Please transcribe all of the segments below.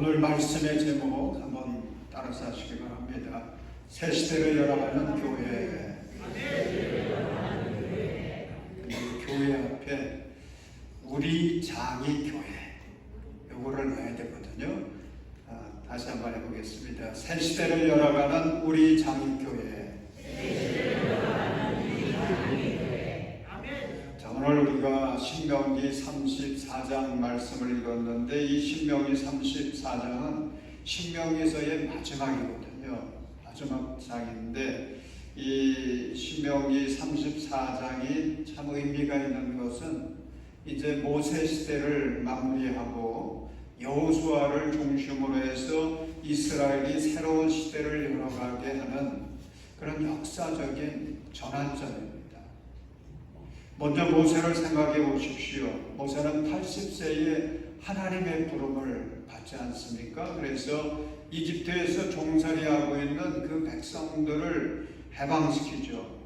오늘 말씀의 제목 한번 따라서 하시기 바랍니다. 새 시대를 열어가는 교회. 교회 앞에 우리 장이 교회 요거를 넣어야 되거든요. 다시 한번 해보겠습니다. 새 시대를 열어가는 우리 장이 교회. 자, 오늘 우리가 신명기 34장 말씀을 읽었는데 이 신명기 34장은 신명기서의 마지막이거든요. 마지막 장인데 이 신명기 34장이 참 의미가 있는 것은 이제 모세 시대를 마무리하고 여호수아를 중심으로 해서 이스라엘이 새로운 시대를 열어가게 하는 그런 역사적인 전환점입니다. 먼저 모세를 생각해 보십시오. 모세는 80세에 하나님의 부름을 받지 않습니까? 그래서 이집트에서 종살이하고 있는 그 백성들을 해방시키죠.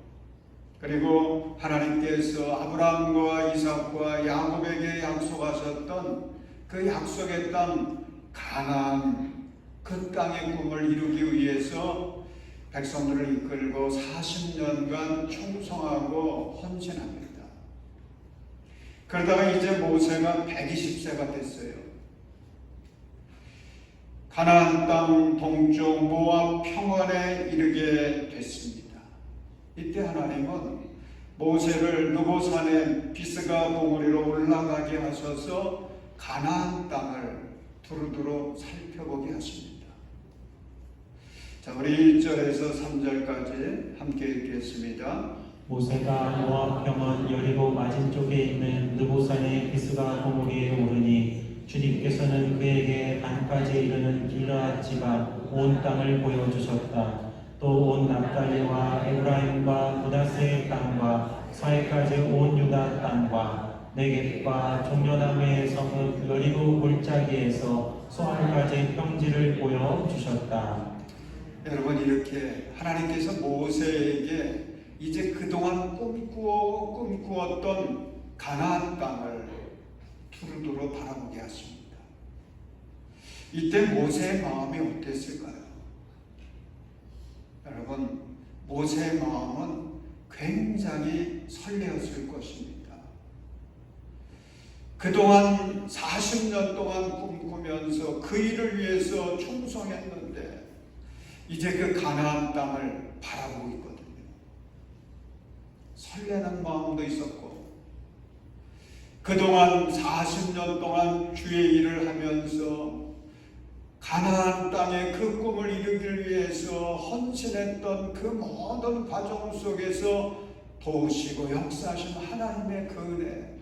그리고 하나님께서 아브라함과 이삭과 야곱에게 약속하셨던 그 약속의 땅 가나안, 그 땅의 꿈을 이루기 위해서 백성들을 이끌고 40년간 충성하고 헌신합니다. 그러다가 이제 모세가 120세가 됐어요. 가나안 땅 동쪽 모압 평원에 이르게 됐습니다. 이때 하나님은 모세를 느보산의 비스가 봉우리로 올라가게 하셔서 가나안 땅을 두루두루 살펴보게 하십니다. 자, 우리 1절에서 3절까지 함께 읽겠습니다. 모세가 모압 평원 여리고 맞은쪽에 있는 느보산의 비스가 봉우리에 오르니 주님께서는 그에게 단까지 이르는 길르앗 지방 온 땅을 보여주셨다. 또 온 납달리와 에브라임과 므낫세의 땅과 서해까지 온 유다 땅과 네겝과 종려나무의 성읍 여리고 골짜기에서 소알까지 평지를 보여주셨다. 여러분, 이렇게 하나님께서 모세에게 이제 그동안 꿈꾸었던 가나안 땅을 두루두루 바라보게 하십니다. 이때 모세의 마음이 어땠을까요? 여러분, 모세의 마음은 굉장히 설레었을 것입니다. 그동안 40년 동안 꿈꾸면서 그 일을 위해서 충성했는데 이제 그 가나안 땅을 바라보고 있거든요. 설레는 마음도 있었고 그동안 40년 동안 주의 일을 하면서 가나안 땅의 그 꿈을 이루기를 위해서 헌신했던 그 모든 과정 속에서 도우시고 역사하신 하나님의 그 은혜,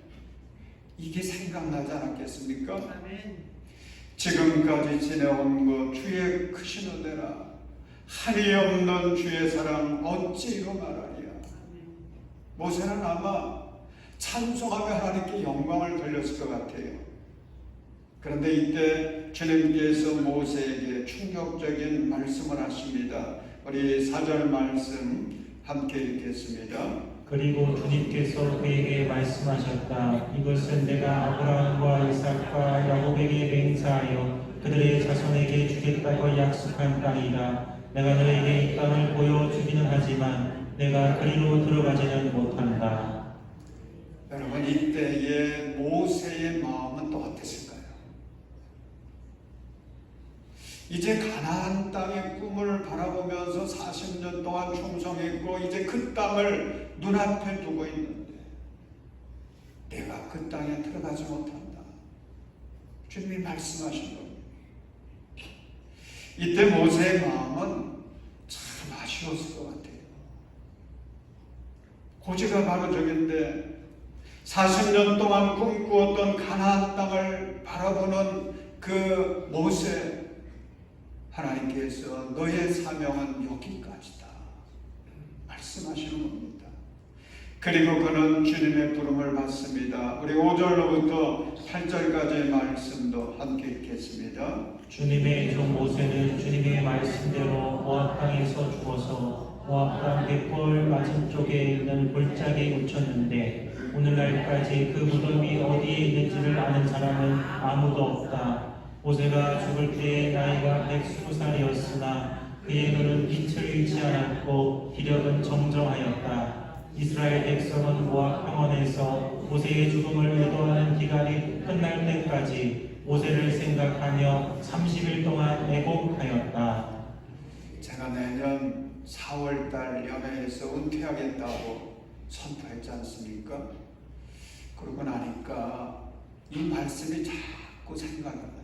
이게 생각나지 않았겠습니까? 아멘. 지금까지 지내온 것 주의 크신 은혜라, 한이 없는 주의 사랑 어찌 이루 말하리야. 모세는 아마 찬송하며 하나님께 영광을 돌렸을 것 같아요. 그런데 이때 주님께서 모세에게 충격적인 말씀을 하십니다. 우리 4절 말씀 함께 읽겠습니다. 그리고 주님께서 그에게 말씀하셨다. 이것은 내가 아브라함과 이삭과 야곱에게 맹세하여 그들의 자손에게 주겠다고 약속한 땅이라. 내가 너에게 이 땅을 보여주기는 하지만 내가 그리로 들어가지는 못한다. 여러분, 이때의 모세의 마음은 또 어땠을까요? 이제 가나안 땅의 꿈을 바라보면서 40년 동안 충성했고 이제 그 땅을 눈앞에 두고 있는데 내가 그 땅에 들어가지 못한다. 주님이 말씀하신 겁니다. 이때 모세의 마음은 참 아쉬웠을 것 같아요. 고지가 바로 저긴데 40년 동안 꿈꾸었던 가나안 땅을 바라보는 그 모세, 하나님께서 너의 사명은 여기까지다 말씀하시는 겁니다. 그리고 그는 주님의 부름을 받습니다. 우리 5절로부터 8절까지의 말씀도 함께 읽겠습니다. 주님의 종 모세는 주님의 말씀대로 모압 땅에서 죽어서 모압 땅 벳볼 맞은쪽에 있는 골짜기에 묻혔는데 오늘날까지 그 무덤이 어디에 있는지를 아는 사람은 아무도 없다. 모세가 죽을 때의 나이가 120살이었으나 그의 눈은 빛을 잃지 않았고 기력은 정정하였다. 이스라엘 백성은 모압 평원에서 모세의 죽음을 애도하는 기간이 끝날 때까지 모세를 생각하며 30일 동안 애곡하였다. 제가 내년 4월달 연회에서 은퇴하겠다고 선포했지 않습니까? 그러고 나니까 이 말씀이 자꾸 생각나요.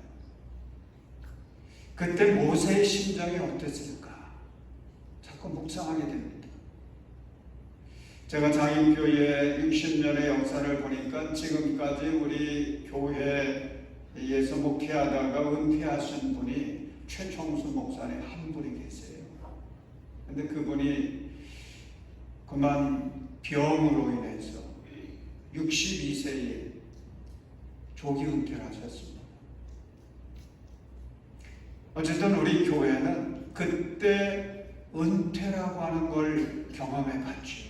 그때 모세의 심정이 어땠을까? 자꾸 묵상하게 됩니다. 제가 장인교회 60년의 역사를 보니까 지금까지 우리 교회에서 목회하다가 은퇴하신 분이 최총수 목사님 한 분이 계세요. 근데 그분이 그만 병으로 인해서 62세에 조기 은퇴를 하셨습니다. 어쨌든 우리 교회는 그때 은퇴라고 하는 걸 경험해 봤죠.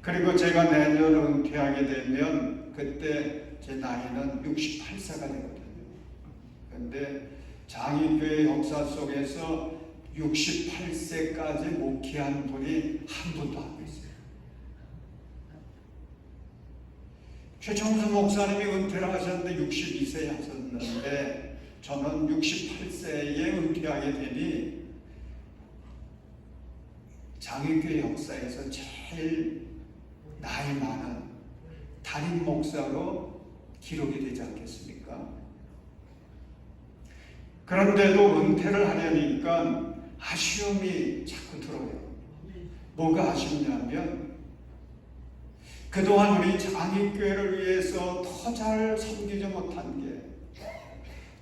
그리고 제가 내년 은퇴하게 되면 그때 제 나이는 68세가 되거든요. 그런데 장인교회 역사 속에서 68세까지 목회한 분이 한 분도 안 계세요. 최청수 목사님이 은퇴를 하셨는데 62세에 하셨는데 저는 68세에 은퇴하게 되니 장인교회 역사에서 제일 나이 많은 담임 목사로 기록이 되지 않겠습니까? 그런데도 은퇴를 하려니까 아쉬움이 자꾸 들어요. 뭐가 아쉽냐면 그동안 우리 장인교회를 위해서 더 잘 섬기지 못한 게,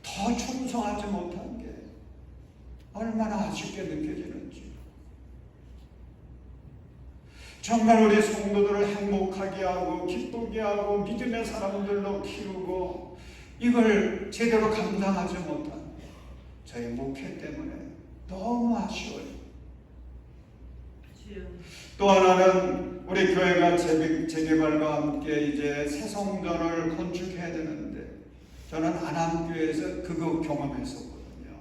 더 충성하지 못한 게 얼마나 아쉽게 느껴지는지. 정말 우리 성도들을 행복하게 하고 기쁘게 하고 믿음의 사람들로 키우고 이걸 제대로 감당하지 못한 저희 목회 때문에 너무 아쉬워요. 또 하나는 우리 교회가 재개발과 함께 이제 새 성전을 건축해야 되는데 저는 안암교회에서 그거 경험했었거든요.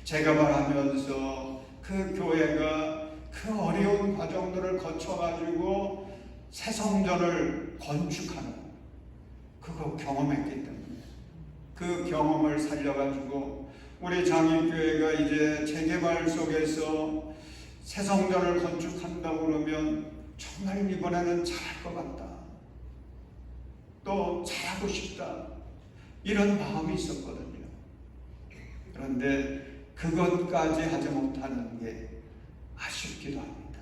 재개발하면서 그 교회가 그 어려운 과정들을 거쳐가지고 새 성전을 건축하는 그거 경험했기 때문에 그 경험을 살려가지고 우리 장인교회가 이제 재개발 속에서 새 성전을 건축한다고 그러면 정말 이번에는 잘할 것 같다. 또 잘하고 싶다. 이런 마음이 있었거든요. 그런데 그것까지 하지 못하는 게 아쉽기도 합니다.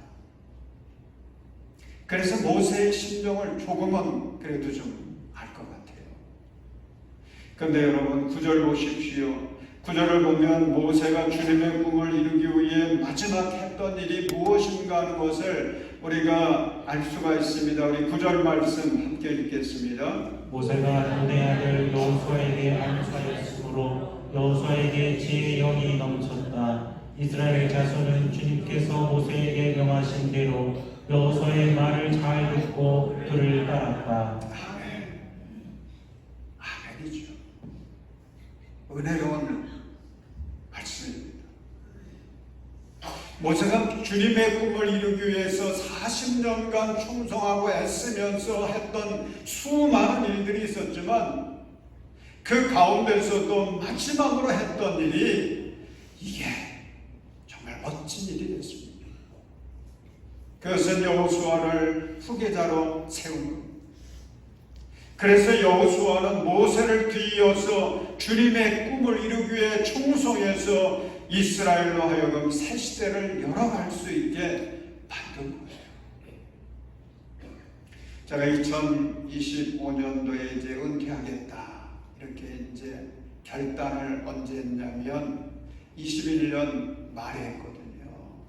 그래서 모세의 심정을 조금은 그래도 좀 알 것 같아요. 그런데 여러분 9절 보십시오. 9절을 보면 모세가 주님의 꿈을 이루기 위해 마지막 했던 일이 무엇인가 하는 것을 우리가 알 수가 있습니다. 우리 9절 말씀 함께 읽겠습니다. 모세가 눈의 아들 여호수아에게 안수하였으므로 여호수아에게 지혜의 영이 넘쳤다. 이스라엘 자손은 주님께서 모세에게 명하신 대로 여호수아의 말을 잘 듣고 그를 따랐다. 아멘. 아멘이죠. 은혜로운 말씀입니다. 모세가 주님의 꿈을 이루기 위해서 40년간 충성하고 애쓰면서 했던 수많은 일들이 있었지만 그 가운데서도 마지막으로 했던 일이 이게 정말 멋진 일이 됐습니다. 그것은 여호수아를 후계자로 세운 겁니다. 그래서 여호수아는 모세를 뒤이어서 주님의 꿈을 이루기 위해 충성해서 이스라엘로 하여금 새 시대를 열어갈 수 있게 만든 거예요. 제가 2025년도에 이제 은퇴하겠다 이렇게 이제 결단을 언제 했냐면 21년 말에 했거든요.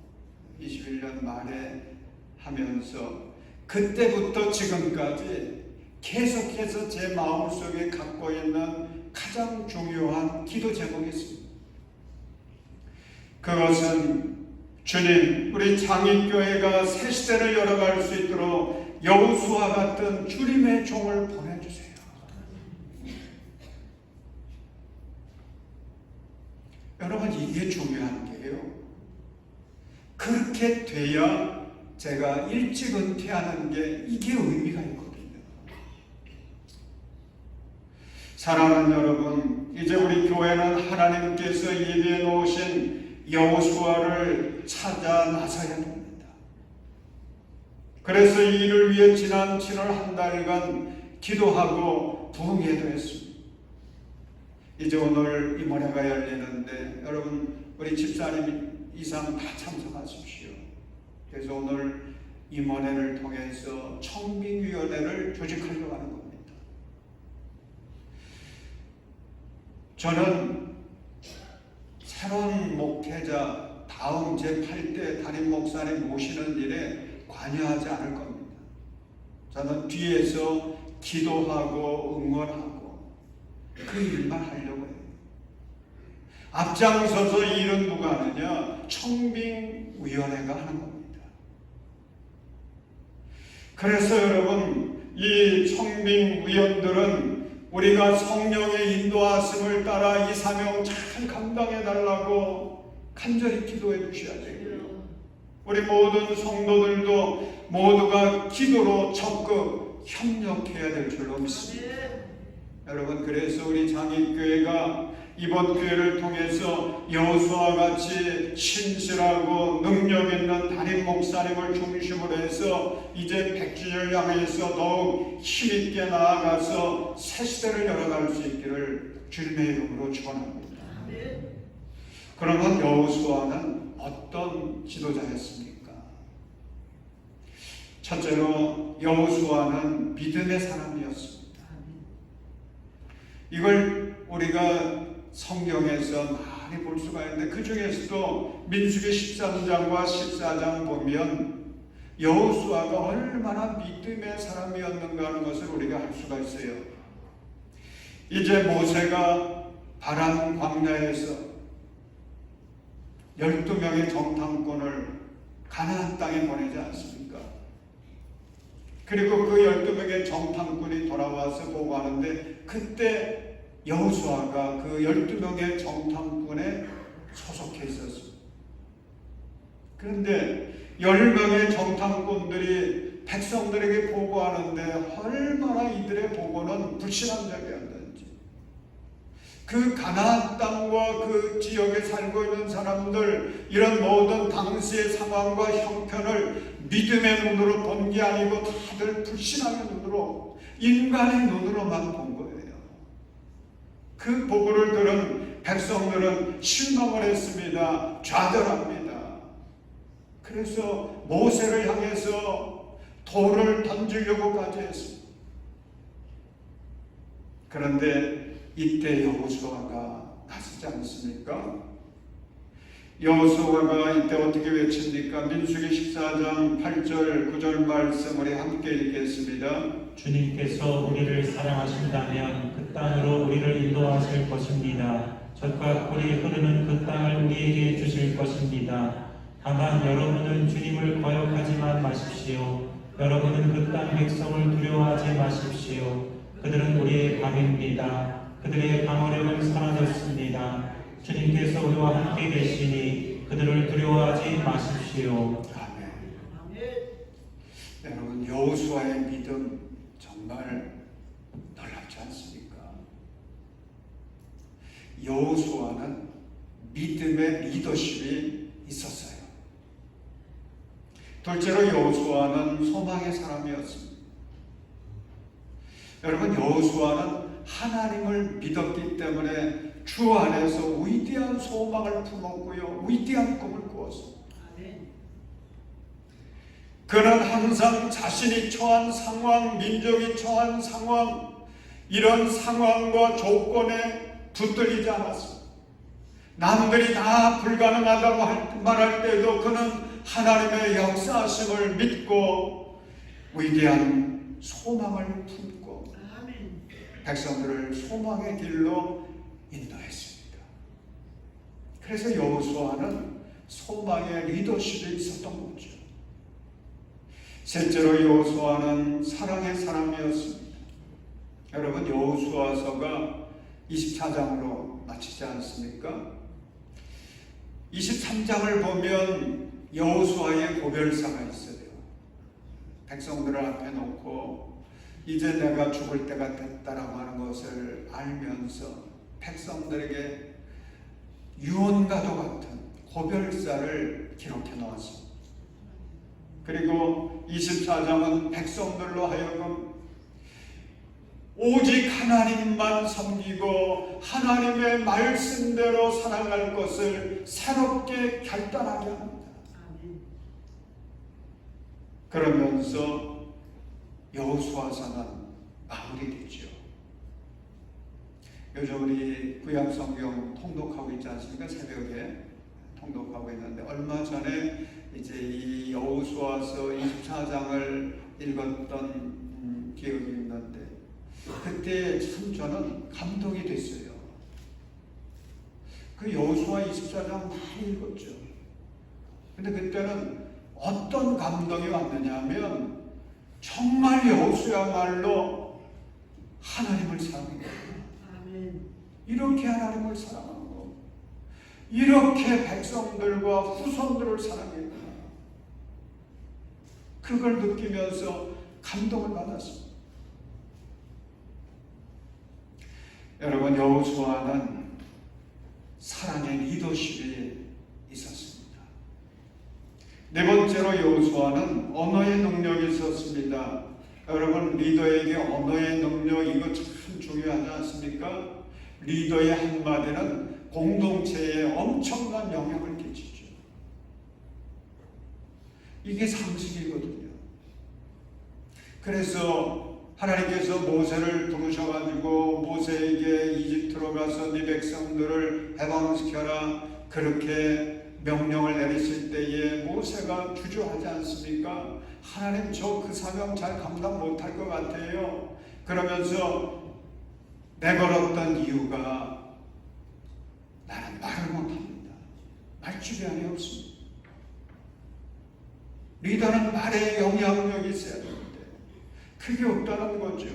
21년 말에 하면서 그때부터 지금까지 계속해서 제 마음속에 갖고 있는 가장 중요한 기도 제목이 있습니다. 그것은 주님, 우리 장인교회가 새 시대를 열어갈 수 있도록 여호수아 같은 주님의 종을 보내주세요. 여러분, 이게 중요한 게요. 그렇게 돼야 제가 일찍 은퇴하는 게 이게 의미가 있거든요. 사랑하는 여러분, 이제 우리 교회는 하나님께서 예비해 놓으신 여호수아를 찾아 나서야 됩니다. 그래서 이 일을 위해 지난 7월 한 달간 기도하고 부흥회도 했습니다. 이제 오늘 임원회가 열리는데 여러분, 우리 집사님 이상 다 참석하십시오. 그래서 오늘 임원회를 통해서 청빙위원회를 조직하려고 하는 겁니다. 저는 새로운 목회자, 다음 제8대 담임 목사님 모시는 일에 관여하지 않을 겁니다. 저는 뒤에서 기도하고 응원하고 그 일만 하려고 해요. 앞장서서 이 일은 누가 하느냐? 청빙위원회가 하는 겁니다. 그래서 여러분, 이 청빙위원들은 우리가 성령의 인도하심을 따라 이 사명 잘 감당해 달라고 간절히 기도해 주셔야 되고요. 우리 모든 성도들도 모두가 기도로 적극 협력해야 될 줄로 믿습니다. 여러분, 그래서 우리 장인교회가 이번 기회를 통해서 여호수아와 같이 신실하고 능력 있는 담임 목사님을 중심으로 해서 이제 100주년을 향해서 더욱 힘있게 나아가서 새 시대를 열어갈 수 있기를 주님의 이름으로 축원합니다. 그러면 여호수아는 어떤 지도자였습니까? 첫째로 여호수아는 믿음의 사람이었습니다. 이걸 우리가 성경에서 많이 볼 수가 있는데 그 중에서도 민수기 13장과 14장 보면 여호수아가 얼마나 믿음의 사람이었는가 하는 것을 우리가 알 수가 있어요. 이제 모세가 바람 광야에서 12명의 정탐꾼을 가나안 땅에 보내지 않습니까? 그리고 그 12명의 정탐꾼이 돌아와서 보고하는데 그때 여호수아가 그 12명의 정탐꾼에 소속해 있었습니다. 그런데 10명의 정탐꾼들이 백성들에게 보고하는데 얼마나 이들의 보고는 불신앙적이었는지, 그 가나안 땅과 그 지역에 살고 있는 사람들, 이런 모든 당시의 상황과 형편을 믿음의 눈으로 본 게 아니고 다들 불신앙의 눈으로, 인간의 눈으로만 본 거예요. 그 보고를 들은 백성들은 실망을 했습니다. 좌절합니다. 그래서 모세를 향해서 돌을 던지려고까지 했습니다. 그런데 이때 여호수아가 나서지 않습니까? 여호수아가 이때 어떻게 외칩니까? 민수기 14장 8절 9절 말씀 우리 함께 읽겠습니다. 주님께서 우리를 사랑하신다면 그 땅으로 우리를 인도하실 것입니다. 젖과 꿀이 흐르는 그 땅을 우리에게 주실 것입니다. 다만 여러분은 주님을 거역하지만 마십시오. 여러분은 그 땅 백성을 두려워하지 마십시오. 그들은 우리의 방입니다. 그들의 방어력은 사라졌습니다. 주님께서 우리와 함께 계시니 그들을 두려워하지 마십시오. 아멘. 여러분, 여호수아의 믿음 정말 놀랍지 않습니까? 여호수아는 믿음의 리더십이 있었어요. 둘째로 여호수아는 소망의 사람이었습니다. 여러분, 여호수아는 하나님을 믿었기 때문에 주 안에서 위대한 소망을 품었고요, 위대한 꿈을 꾸었습니다. 그는 항상 자신이 처한 상황, 민족이 처한 상황, 이런 상황과 조건에 붙들리지 않았습니다. 남들이 다 불가능하다고 말할 때도 그는 하나님의 역사하심을 믿고 위대한 소망을 품고 백성들을 소망의 길로 인도했습니다. 그래서 여호수아는 소망의 리더십이 있었던 거죠. 셋째로 여호수아는 사랑의 사람이었습니다. 여러분, 여호수아서가 24장으로 마치지 않습니까? 23장을 보면 여호수아의 고별사가 있어요. 백성들을 앞에 놓고 이제 내가 죽을 때가 됐다라고 하는 것을 알면서 백성들에게 유언과도 같은 고별사를 기록해 놓았습니다. 그리고 24장은 백성들로 하여금 오직 하나님만 섬기고 하나님의 말씀대로 살아갈 것을 새롭게 결단하게 합니다. 그러면서 여호수아서는 마무리되죠. 요즘 우리 구약성경 통독하고 있지 않습니까? 새벽에 통독하고 있는데 얼마 전에 이제 이 여호수아서 24장을 읽었던 기억이 있는데 그때 참 저는 감동이 됐어요. 그 여호수아 24장 많이 읽었죠. 근데 그때는 어떤 감동이 왔느냐 하면 정말 여호수아야말로 하나님을 사랑한 거예요. 이렇게 하나님을 사랑하는 거, 이렇게 백성들과 후손들을 사랑했구나, 그걸 느끼면서 감동을 받았습니다. 여러분, 여호수아는 사랑의 리더십이 있었습니다. 네 번째로 여호수아는 언어의 능력이 있었습니다. 여러분, 리더에게 언어의 능력, 이거 참 중요하지 않습니까? 리더의 한마디는 공동체에 엄청난 영향을 끼치죠. 이게 상식이거든요. 그래서 하나님께서 모세를 부르셔가지고 모세에게 이집트로 가서 네 백성들을 해방시켜라, 그렇게 명령을 내리실 때에 모세가 주저하지 않습니까? 하나님, 저 그 사명 잘 감당 못할 것 같아요. 그러면서 내걸었던 이유가 나는 말을 못합니다. 말주변이 없습니다. 리더는 말에 영향력이 있어야 되는데 그게 없다는 거죠.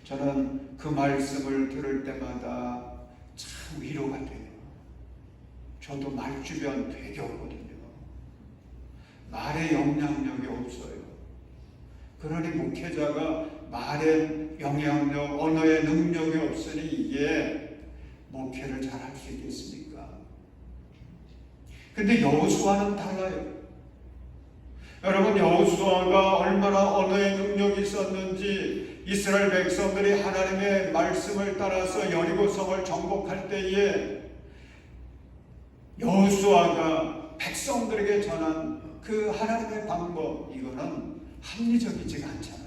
저는 그 말씀을 들을 때마다 참 위로가 돼요. 저도 말주변 되게 없거든요. 말에 영향력이 없어요. 그러니 목회자가 말에 영향력, 언어의 능력이 없으니 이게 목회를 잘할 수 있겠습니까? 근데 여호수아는 달라요. 여러분, 여호수아가 얼마나 언어의 능력이 있었는지 이스라엘 백성들이 하나님의 말씀을 따라서 여리고성을 정복할 때에 여호수아가 백성들에게 전한 그 하나님의 방법, 이거는 합리적이지가 않잖아요.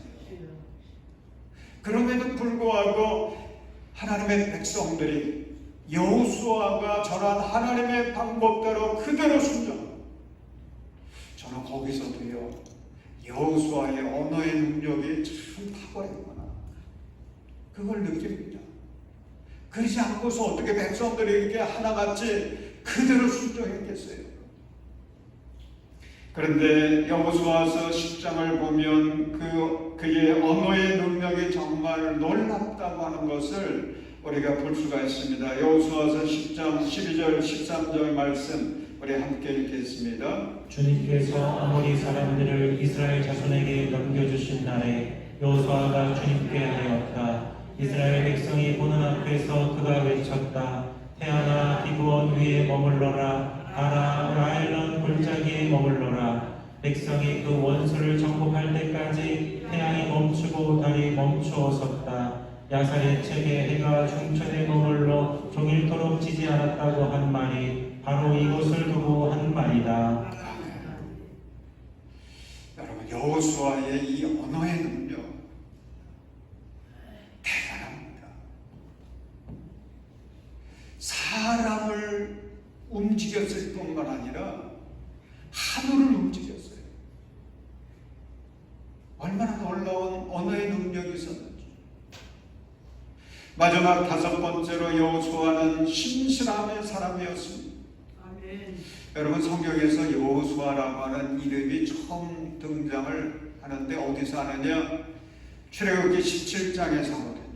그럼에도 불구하고 하나님의 백성들이 여호수아가 전한 하나님의 방법대로 그대로 순종합니다. 저는 거기서도요, 여호수아의 언어의 능력이 참 탁월했구나, 그걸 느낍니다. 그러지 않고서 어떻게 백성들이 이렇게 하나같이 그대로 순종했겠어요? 그런데 여호수아서 10장을 보면 그의 언어의 능력이 정말 놀랍다고 하는 것을 우리가 볼 수가 있습니다. 여호수아서 10장 12절 13절 말씀 우리 함께 읽겠습니다. 주님께서 아모리 사람들을 이스라엘 자손에게 넘겨주신 날에 여호수아가 주님께 하였다. 이스라엘 백성이 보는 앞에서 그가 외쳤다. 태아나 기브온 위에 머물러라. 아라 라헬론 골짜기에 머물러라. 백성이 그 원수를 정복할 때까지 태양이 멈추고 달이 멈추어 섰다. 야살의 책에 해가 중천에 머물러 종일토록 지지 않았다고 한 말이 바로 이곳을 두고 한 말이다. 여러분, 여호수아의 이 언어의 능력 대단합니다. 사람을 움직였을 뿐만 아니라 하늘을 움직였어요. 얼마나 놀라운 언어의 능력이 있었는지. 마지막 다섯 번째로 여호수아는 신실함의 사람이었습니다. 아멘. 여러분, 성경에서 여호수아라고 하는 이름이 처음 등장을 하는데 어디서 하느냐? 출애굽기 17장에서 하거든요.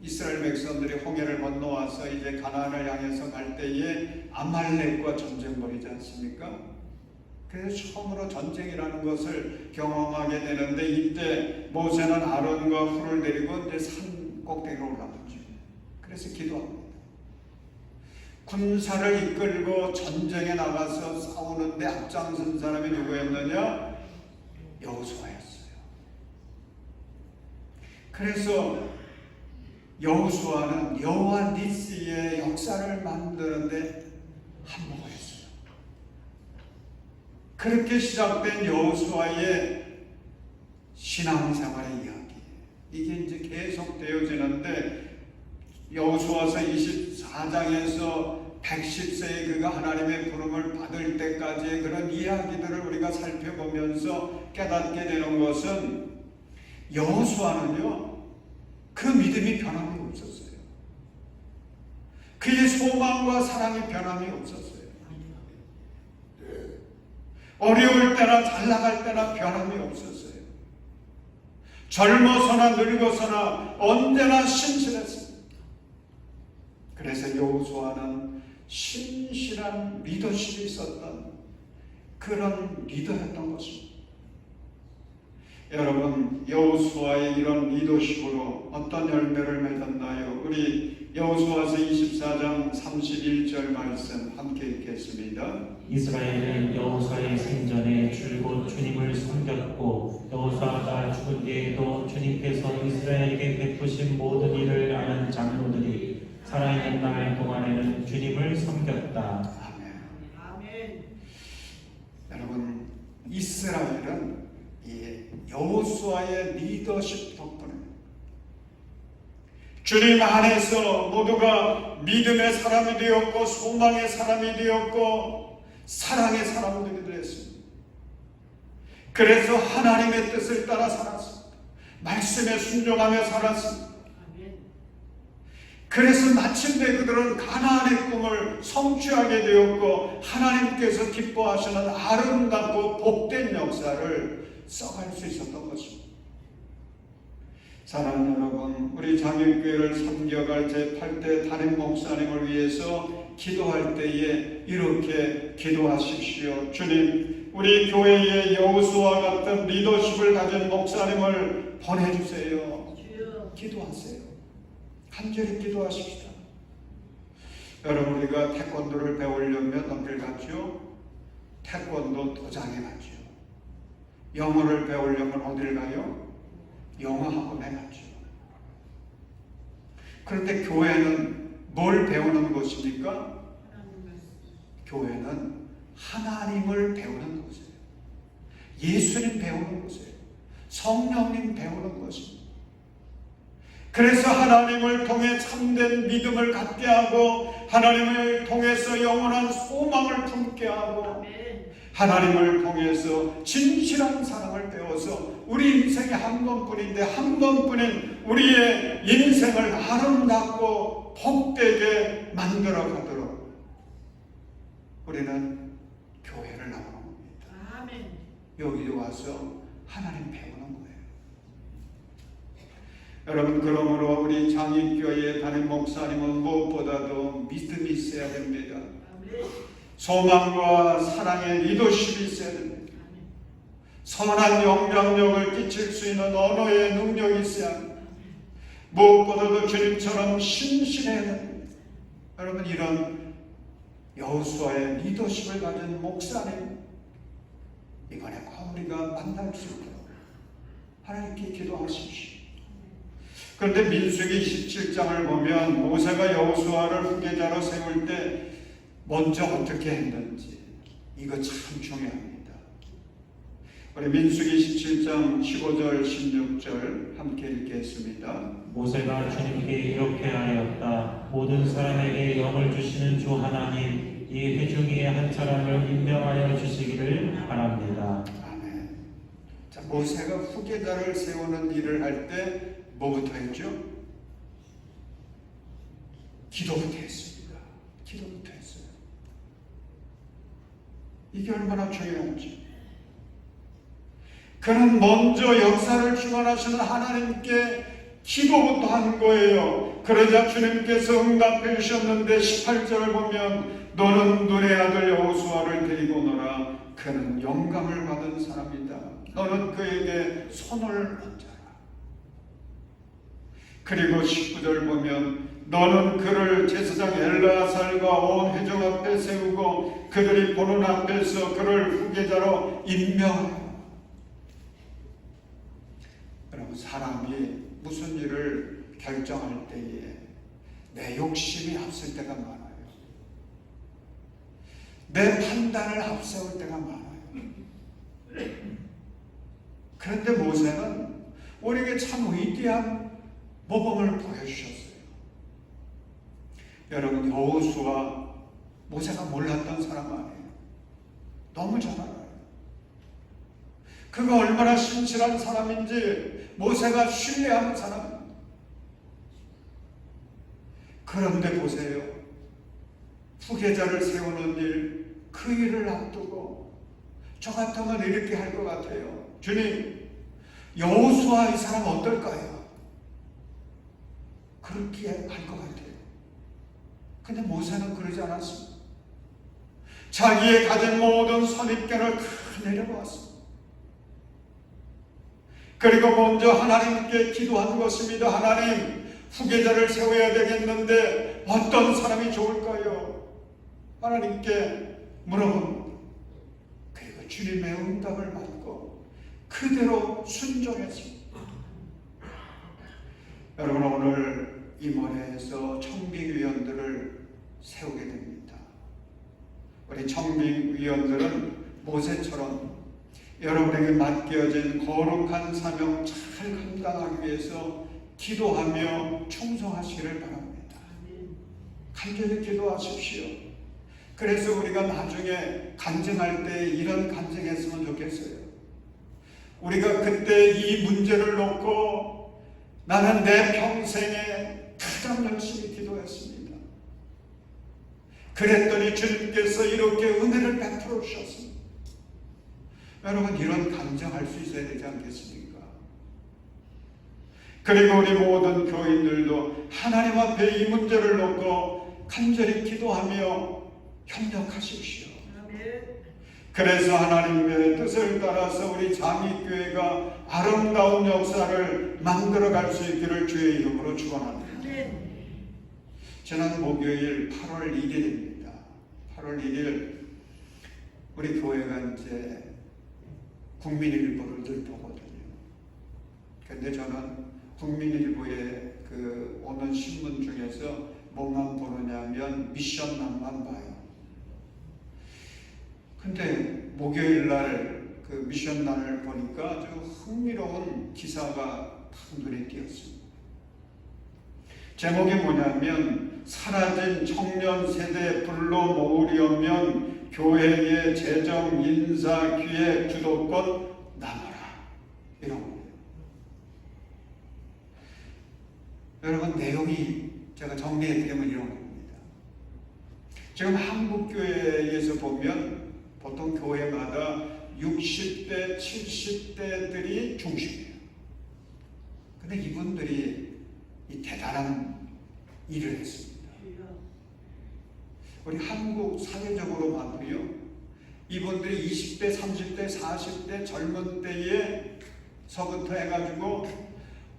이스라엘 백성들이 홍해를 건너와서 이제 가나안을 향해서 갈 때에 아말렉과 전쟁 벌이지 않습니까? 그래서 처음으로 전쟁이라는 것을 경험하게 되는데, 이때 모세는 아론과 훌을 데리고 이제 산 꼭대기로 올라갔죠. 그래서 기도합니다. 군사를 이끌고 전쟁에 나가서 싸우는데 앞장선 사람이 누구였느냐? 여호수아였어요. 그래서 여호수아는 여호와 니스의 역사를 만드는데 한몫했어요. 그렇게 시작된 여호수아의 신앙생활의 이야기, 이게 이제 계속 되어지는데, 여호수아서 24장에서 110세에 그가 하나님의 부름을 받을 때까지의 그런 이야기들을 우리가 살펴보면서 깨닫게 되는 것은, 여호수아는요 그 믿음이 변함이 없었어요. 그의 소망과 사랑이 변함이 없었어요. 어려울 때나 잘 나갈 때나 변함이 없었어요. 젊어서나 늙어서나 언제나 신실했습니다. 그래서 여호수아는 신실한 리더십이 있었던 그런 리더였던 것입니다. 여러분, 여호수아의 이런 리더십으로 어떤 열매를 맺었나요? 우리 여호수아서 24장 31절 말씀 함께 읽겠습니다. 이스라엘은 여호수아의 생전에 줄곧 주님을 섬겼고, 여호수아가 죽은 뒤에도 주님께서 이스라엘에게 베푸신 모든 일을 아는 장로들이 살아있는 날 동안에는 주님을 섬겼다. 아멘. 아멘. 여러분, 이스라엘은 이 여호수아의 리더십 덕분에 주님 안에서 모두가 믿음의 사람이 되었고, 소망의 사람이 되었고, 사랑의 사람들이 되었습니다. 그래서 하나님의 뜻을 따라 살았습니다. 말씀에 순종하며 살았습니다. 그래서 마침내 그들은 가나안의 꿈을 성취하게 되었고, 하나님께서 기뻐하시는 아름답고 복된 역사를 써갈 수 있었던 것입니다. 사랑하는 여러분, 우리 장애교회를 섬겨갈 제8대 담임 목사님을 위해서 기도할 때에 이렇게 기도하십시오. 주님, 우리 교회에 여호수아 같은 리더십을 가진 목사님을 보내주세요. 기도하세요. 간절히 기도하십시다. 여러분, 우리가 태권도를 배우려면 어딜 갔죠? 태권도 도장에 갔죠. 영어를 배우려면 어딜 가요? 영어 학원에 갔죠. 그런데 교회는 뭘 배우는 곳입니까? 교회는 하나님을 배우는 곳이에요. 예수님 배우는 곳이에요. 성령님 배우는 곳입니다. 그래서 하나님을 통해 참된 믿음을 갖게 하고, 하나님을 통해서 영원한 소망을 품게 하고, 하나님을 통해서 진실한 사랑을 배워서 우리 인생이 한 번뿐인데 한 번뿐인 우리의 인생을 아름답고 복되게 만들어 가도록 우리는 교회를 나오는 겁니다. 아멘. 여기 와서 하나님 배우는 거예요. 여러분, 그러므로 우리 장익교회 담임 목사님은 무엇보다도 믿음이 있어야 됩니다. 아멘. 소망과 사랑의 리더십이 있어야 됩니다. 선한 영향력을 끼칠 수 있는 언어의 능력이 있어야 합니다. 무엇보다도 주님처럼 신실해야 됩니다. 여러분, 이런 여호수아의 리더십을 가진 목사님 이번에 꼭 우리가 만날 수 있도록 하나님께 기도하십시오. 그런데 민수기 27장을 보면 모세가 여호수아를 후계자로 세울 때 먼저 어떻게 했는지, 이거 참 중요합니다. 우리 민수기 17장 15절 16절 함께 읽겠습니다. 모세가 주님께 이렇게 하였다. 모든 사람에게 영을 주시는 주 하나님, 이 회중의 한 사람을 임명하여 주시기를 바랍니다. 아멘. 자, 모세가 후계자를 세우는 일을 할 때 뭐부터 했죠? 기도부터 했습니다. 기도부터 했어요. 이게 얼마나 중요한지. 그는 먼저 역사를 주관하시는 하나님께 기도부터 한 거예요. 그러자 주님께서 응답해 주셨는데 18절을 보면 너는 눈의 아들 여호수아를 데리고 오너라. 그는 영감을 받은 사람이다. 너는 그에게 손을 얹어라. 그리고 19절 보면 너는 그를 제사장 엘르아살과 온 회중 앞에 세우고 그들이 보는 앞에서 그를 후계자로 임명하라. 여러분, 사람이 무슨 일을 결정할 때에 내 욕심이 앞설 때가 많아요. 내 판단을 앞세울 때가 많아요. 그런데 모세는 우리에게 참 위대한 모범을 보여주셨어요. 여러분, 여호수아 모세가 몰랐던 사람 아니에요. 너무 잘 알아요. 그가 얼마나 신실한 사람인지 모세가 신뢰하는 사람입니다. 그런데 보세요. 후계자를 세우는 일, 그 일을 앞두고 저 같으면 이렇게 할 것 같아요. 주님, 여호수아 이 사람 어떨까요? 그렇게 할 것 같아요. 근데 모세는 그러지 않았습니다. 자기의 가진 모든 선입견을 다 내려놓았습니다. 그리고 먼저 하나님께 기도한 것입니다. 하나님, 후계자를 세워야 되겠는데 어떤 사람이 좋을까요? 하나님께 물어봅니다. 그리고 주님의 응답을 받고 그대로 순종했습니다. 여러분, 오늘 임원회에서 청빙위원들을 세우게 됩니다. 우리 청빙위원들은 모세처럼 여러분에게 맡겨진 거룩한 사명 잘 감당하기 위해서 기도하며 충성하시기를 바랍니다. 간절히 기도하십시오. 그래서 우리가 나중에 간증할 때 이런 간증했으면 좋겠어요. 우리가 그때 이 문제를 놓고 나는 내 평생에 가장 열심히 기도했습니다. 그랬더니 주님께서 이렇게 은혜를 베풀어 주셨습니다. 여러분, 이런 간증할 수 있어야 되지 않겠습니까? 그리고 우리 모든 교인들도 하나님 앞에 이 문제를 놓고 간절히 기도하며 협력하십시오. 그래서 하나님의 뜻을 따라서 우리 장의교회가 아름다운 역사를 만들어갈 수 있기를 주의 이름으로 축원합니다. 지난 목요일 8월 1일입니다. 8월 1일 우리 교회가 이제 국민일보를 늘 보거든요. 그런데 저는 국민일보의 그 오는 신문 중에서 뭐만 보느냐면 미션란만 봐요. 근데 목요일 날 그 미션란을 보니까 아주 흥미로운 기사가 딱 눈에 띄었습니다. 제목이 뭐냐면 사라진 청년 세대 불러 모으려면 교회의 재정, 인사, 기획, 주도권 나눠라. 이런 거예요. 여러분, 내용이 제가 정리해드리면 이런 겁니다. 지금 한국교회에서 보면 보통 교회마다 60대, 70대들이 중심이에요. 근데 이분들이 이 대단한 일을 했습니다. 우리 한국 사회적으로 봐도요, 이분들이 20대, 30대, 40대 젊은 때에서부터 해가지고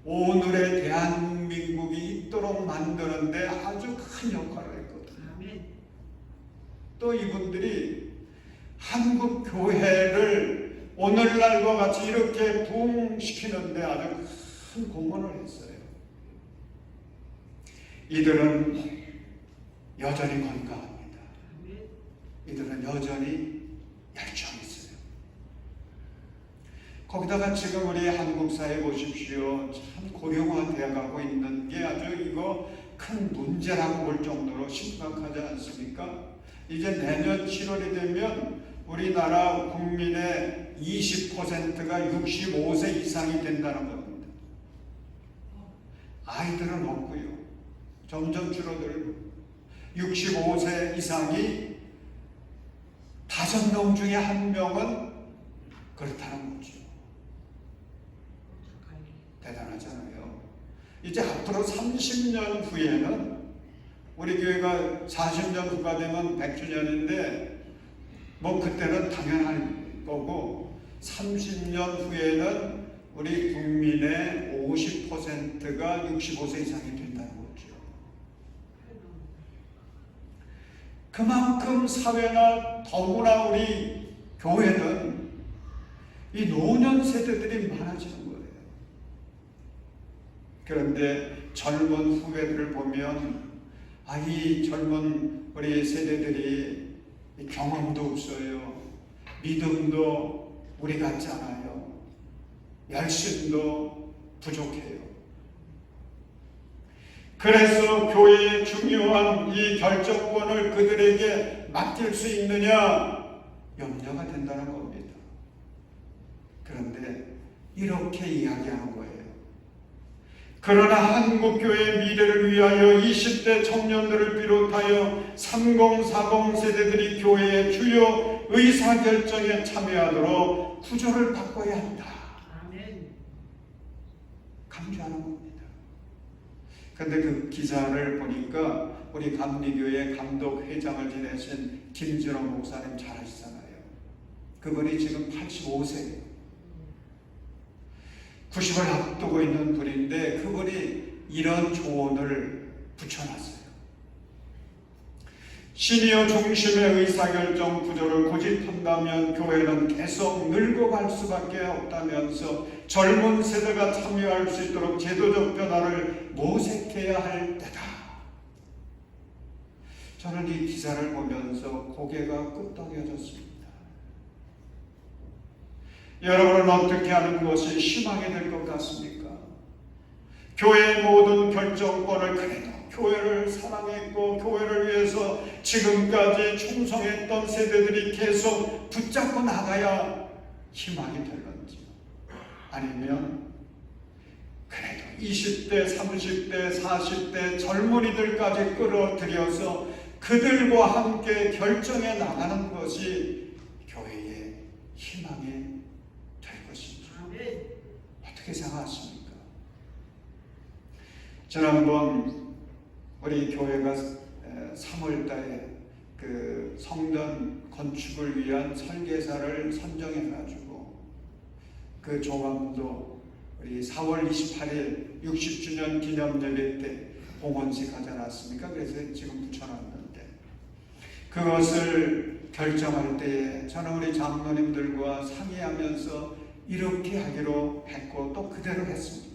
오늘의 대한민국이 있도록 만드는데 아주 큰 역할을 했거든요. 또 이분들이 한국 교회를 오늘날과 같이 이렇게 부흥시키는데 아주 큰 공헌을 했어요. 이들은 여전히 건강합니다. 이들은 여전히 열정이 있어요. 거기다가 지금 우리 한국 사회 보십시오. 참 고령화되어 가고 있는 게 아주 이거 큰 문제라고 볼 정도로 심각하지 않습니까? 이제 내년 7월이 되면 우리나라 국민의 20%가 65세 이상이 된다는 겁니다. 아이들은 없고요. 점점 줄어들고 65세 이상이 5명 중에 1명은 그렇다는 거죠. 대단하잖아요. 이제 앞으로 30년 후에는 우리 교회가 40년 후가 되면 100주년인데 뭐 그때는 당연할 거고 30년 후에는 우리 국민의 50%가 65세 이상이 된다는 거죠. 그만큼 사회나 더구나 우리 교회는 이 노년 세대들이 많아지는 거예요. 그런데 젊은 후배들을 보면 이 젊은 우리 세대들이 경험도 없어요. 믿음도 우리 같지 않아요. 열심도 부족해요. 그래서 교회의 중요한 이 결정권을 그들에게 맡길 수 있느냐 염려가 된다는 겁니다. 그런데 이렇게 이야기하는 거예요. 그러나 한국교회의 미래를 위하여 20대 청년들을 비롯하여 3040 세대들이 교회의 주요 의사결정에 참여하도록 구조를 바꿔야 한다. 아멘. 강조하는 겁니다. 그런데 그 기사를 보니까 우리 감리교회 감독회장을 지내신 김진호 목사님 잘 아시잖아요. 그분이 지금 85세예요. 90을 앞두고 있는 분인데 그분이 이런 조언을 붙여놨어요. 시니어 중심의 의사결정 구조를 고집한다면 교회는 계속 늙어갈 수밖에 없다면서 젊은 세대가 참여할 수 있도록 제도적 변화를 모색해야 할 때다. 저는 이 기사를 보면서 고개가 끄덕여졌습니다. 여러분은 어떻게 하는 것이 희망이 될 것 같습니까? 교회의 모든 결정권을 그래도 교회를 사랑했고 교회를 위해서 지금까지 충성했던 세대들이 계속 붙잡고 나가야 희망이 될런지, 아니면 그래도 20대, 30대, 40대 젊은이들까지 끌어들여서 그들과 함께 결정해 나가는 것이 교회의 희망이 될 것인지 어떻게 생각하십니까? 지난번 우리 교회가 3월달에 그 성전 건축을 위한 설계사를 선정해가지고 그 조감도 우리 4월 28일 60주년 기념 예배 때 봉헌식 하지 않았습니까? 그래서 지금 붙여놨는데 그것을 결정할 때에 저는 우리 장로님들과 상의하면서 이렇게 하기로 했고 또 그대로 했습니다.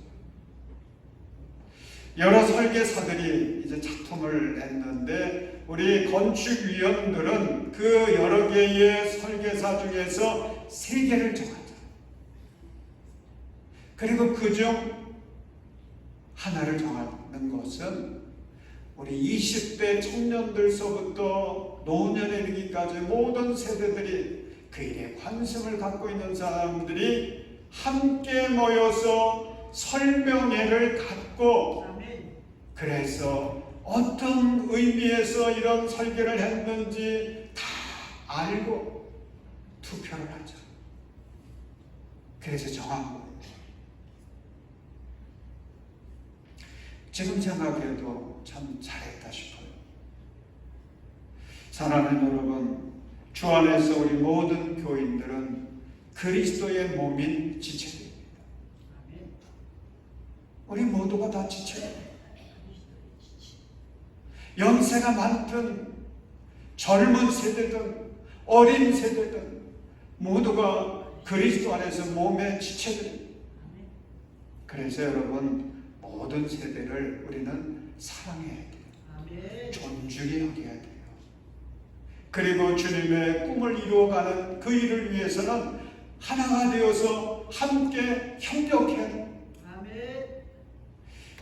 여러 설계사들이 이제 작품을 냈는데 우리 건축위원들은 그 여러 개의 설계사 중에서 3개를 정하자. 그리고 그중 하나를 정하는 것은 우리 20대 청년들서부터 노년에 이르기까지 모든 세대들이 그 일에 관심을 갖고 있는 사람들이 함께 모여서 설명회를 갖고 그래서 어떤 의미에서 이런 설계를 했는지 다 알고 투표를 하자. 그래서 정한 거예요. 지금 생각해도 참 잘했다 싶어요. 사랑하는 여러분, 주 안에서 우리 모든 교인들은 그리스도의 몸인 지체입니다. 우리 모두가 다 지체입니다. 연세가 많든 젊은 세대든 어린 세대든 모두가 그리스도 안에서 몸의 지체들입니다. 그래서 여러분, 모든 세대를 우리는 사랑해야 돼요. 존중해 여겨야 돼요. 그리고 주님의 꿈을 이루어가는 그 일을 위해서는 하나가 되어서 함께 협력해야 돼요.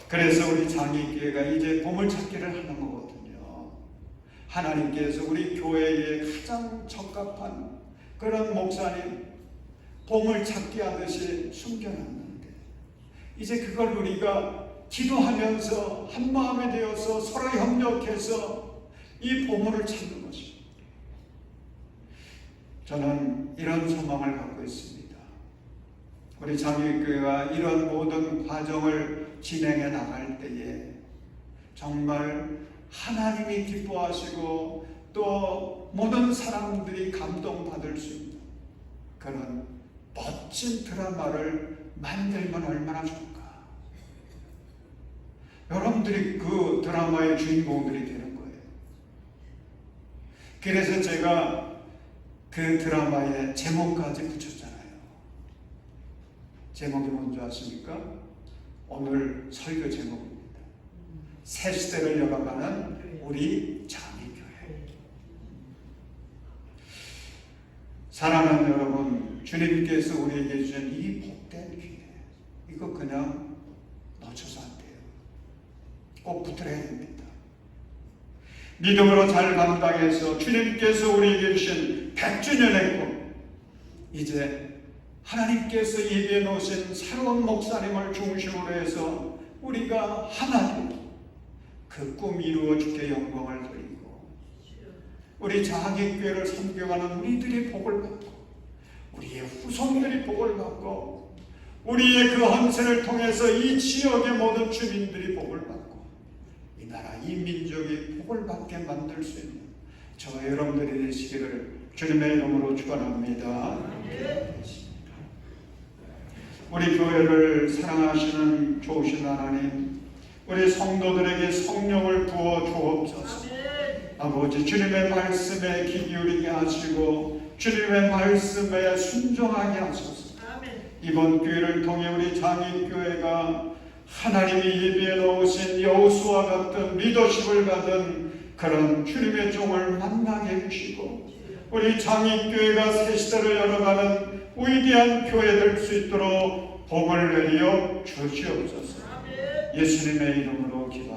그래서 우리 장의교회가 이제 보물찾기를 하는 거거든요. 하나님께서 우리 교회에 가장 적합한 그런 목사님 보물찾기 하듯이 숨겨놨는데 이제 그걸 우리가 기도하면서 한마음에 되어서 서로 협력해서 이 보물을 찾는 것입니다. 저는 이런 소망을 갖고 있습니다. 우리 장애교회가 이런 모든 과정을 진행해 나갈 때에 정말 하나님이 기뻐하시고 또 모든 사람들이 감동받을 수 있는 그런 멋진 드라마를 만들면 얼마나 좋을까. 여러분들이 그 드라마의 주인공들이 되는 거예요. 그래서 제가 그 드라마에 제목까지 붙였잖아요. 제목이 뭔지 아십니까? 오늘 설교 제목입니다. 새 시대를 열어가는 우리 장애교회. 사랑하는 여러분, 주님께서 우리에게 주신 이 복된 기회, 이거 그냥 놓쳐서 안 돼요. 꼭 붙들어야 됩니다. 믿음으로 잘 감당해서 주님께서 우리에게 주신 100주년의 꿈, 이제 하나님께서 예비해 놓으신 새로운 목사님을 중심으로 해서 우리가 하나님 그 꿈 이루어 주께 영광을 드리고 우리 장애교회를 섬겨가는 우리들이 복을 받고 우리의 후손들이 복을 받고 우리의 그 헌신을 통해서 이 지역의 모든 주민들이 복을 받고 이 나라 이 민족이 복을 받게 만들 수 있는 저와 여러분들이 되시기를 주님의 이름으로 축원합니다. 우리 교회를 사랑하시는 좋으신 하나님, 우리 성도들에게 성령을 부어 주옵소서. 아버지, 주님의 말씀에 귀 기울이게 하시고 주님의 말씀에 순종하게 하소서. 이번 기회를 통해 우리 장애교회가 하나님이 예비해 놓으신 여호수아와 같은 리더십을 받은 그런 주님의 종을 만나게 해주시고 우리 장애교회가 새 시대를 열어가는 위대한 교회 될 수 있도록 복을 내려 주시옵소서. 예수님의 이름으로 기도합니다.